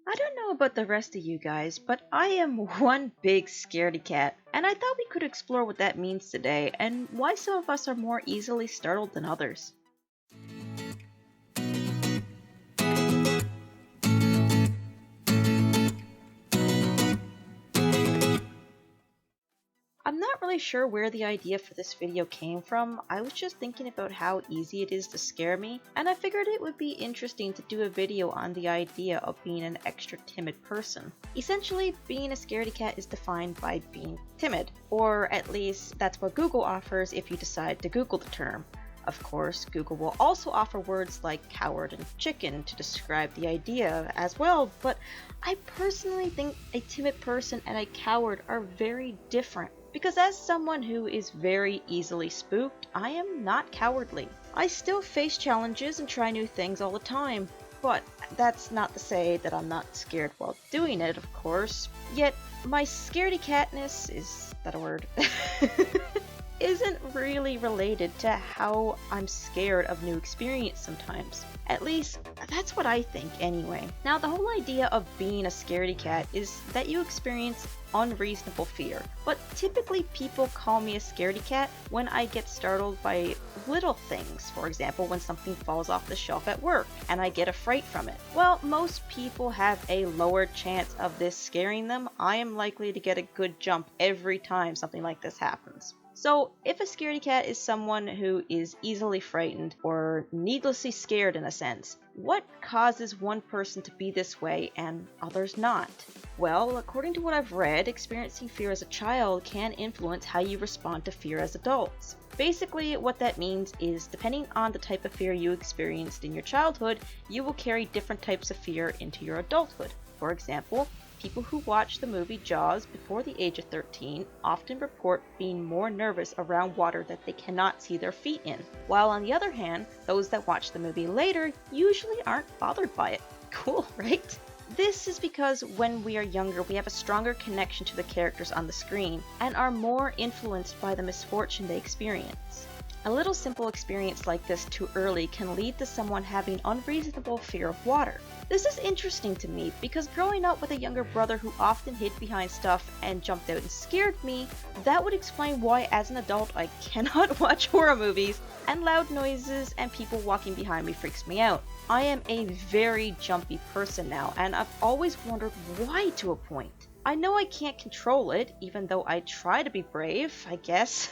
I don't know about the rest of you guys, but I am one big scaredy cat, and I thought we could explore what that means today and why some of us are more easily startled than others. I'm not really sure where the idea for this video came from. I was just thinking about how easy it is to scare me, and I figured it would be interesting to do a video on the idea of being an extra timid person. Essentially, being a scaredy cat is defined by being timid, or at least that's what Google offers if you decide to Google the term. Of course, Google will also offer words like coward and chicken to describe the idea as well, but I personally think a timid person and a coward are very different. Because as someone who is very easily spooked, I am not cowardly. I still face challenges and try new things all the time, but that's not to say that I'm not scared while doing it, of course. Yet, my scaredy catness, is that a word? Isn't really related to how I'm scared of new experience sometimes. At least, that's what I think anyway. Now, the whole idea of being a scaredy cat is that you experience unreasonable fear, but typically people call me a scaredy cat when I get startled by little things. For example, when something falls off the shelf at work and I get a fright from it. While most people have a lower chance of this scaring them, I am likely to get a good jump every time something like this happens. So, if a scaredy cat is someone who is easily frightened or needlessly scared in a sense, what causes one person to be this way and others not? Well, according to what I've read, experiencing fear as a child can influence how you respond to fear as adults. Basically, what that means is depending on the type of fear you experienced in your childhood, you will carry different types of fear into your adulthood. For example, people who watch the movie Jaws before the age of 13 often report being more nervous around water that they cannot see their feet in, while on the other hand, those that watch the movie later usually aren't bothered by it. Cool, right? This is because when we are younger, we have a stronger connection to the characters on the screen and are more influenced by the misfortune they experience. A little simple experience like this too early can lead to someone having unreasonable fear of water. This is interesting to me because growing up with a younger brother who often hid behind stuff and jumped out and scared me, that would explain why as an adult I cannot watch horror movies and loud noises and people walking behind me freaks me out. I am a very jumpy person now and I've always wondered why to a point. I know I can't control it, even though I try to be brave, I guess.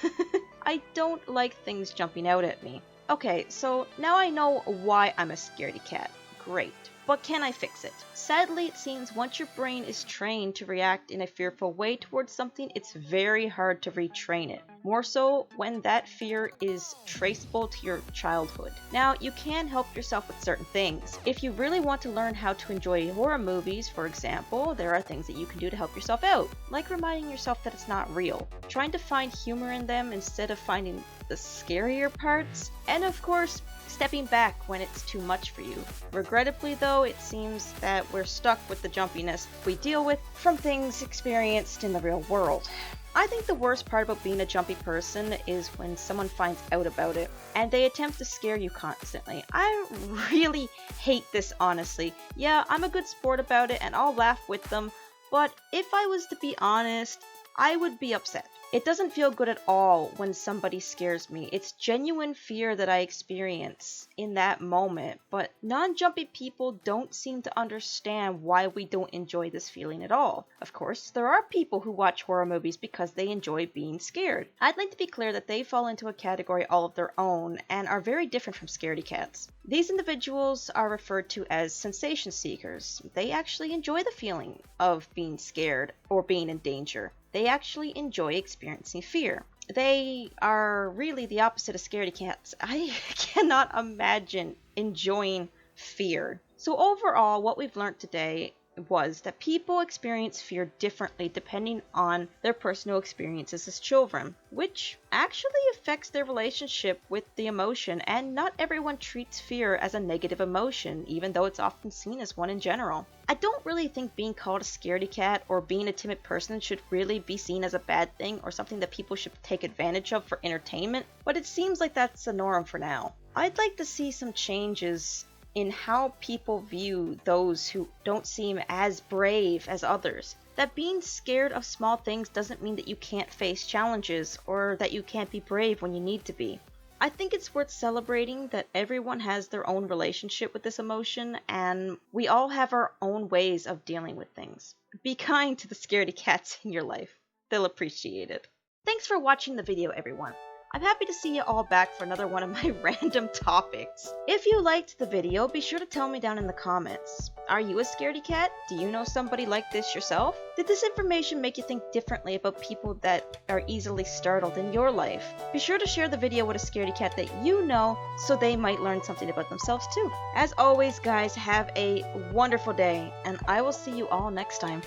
I don't like things jumping out at me. Okay, so now I know why I'm a scaredy cat. Great. But can I fix it? Sadly, it seems once your brain is trained to react in a fearful way towards something, it's very hard to retrain it. More so when that fear is traceable to your childhood. Now, you can help yourself with certain things. If you really want to learn how to enjoy horror movies, for example, there are things that you can do to help yourself out, like reminding yourself that it's not real, trying to find humor in them instead of finding the scarier parts, and of course, stepping back when it's too much for you. Regrettably though, it seems that we're stuck with the jumpiness we deal with from things experienced in the real world. I think the worst part about being a jumpy person is when someone finds out about it and they attempt to scare you constantly. I really hate this, honestly. Yeah, I'm a good sport about it and I'll laugh with them, but if I was to be honest, I would be upset. It doesn't feel good at all when somebody scares me. It's genuine fear that I experience in that moment, but non-jumpy people don't seem to understand why we don't enjoy this feeling at all. Of course, there are people who watch horror movies because they enjoy being scared. I'd like to be clear that they fall into a category all of their own and are very different from scaredy cats. These individuals are referred to as sensation seekers. They actually enjoy the feeling of being scared or being in danger. They actually enjoy experiencing fear. They are really the opposite of scaredy cats. I cannot imagine enjoying fear. So overall, what we've learned today was that people experience fear differently depending on their personal experiences as children, which actually affects their relationship with the emotion, and not everyone treats fear as a negative emotion, even though it's often seen as one in general. I don't really think being called a scaredy cat or being a timid person should really be seen as a bad thing or something that people should take advantage of for entertainment, but it seems like that's the norm for now. I'd like to see some changes in how people view those who don't seem as brave as others. That being scared of small things doesn't mean that you can't face challenges or that you can't be brave when you need to be. I think it's worth celebrating that everyone has their own relationship with this emotion, and we all have our own ways of dealing with things. Be kind to the scaredy cats in your life. They'll appreciate it. Thanks for watching the video, everyone. I'm happy to see you all back for another one of my random topics. If you liked the video, be sure to tell me down in the comments. Are you a scaredy cat? Do you know somebody like this yourself? Did this information make you think differently about people that are easily startled in your life? Be sure to share the video with a scaredy cat that you know so they might learn something about themselves too. As always, guys, have a wonderful day, and I will see you all next time.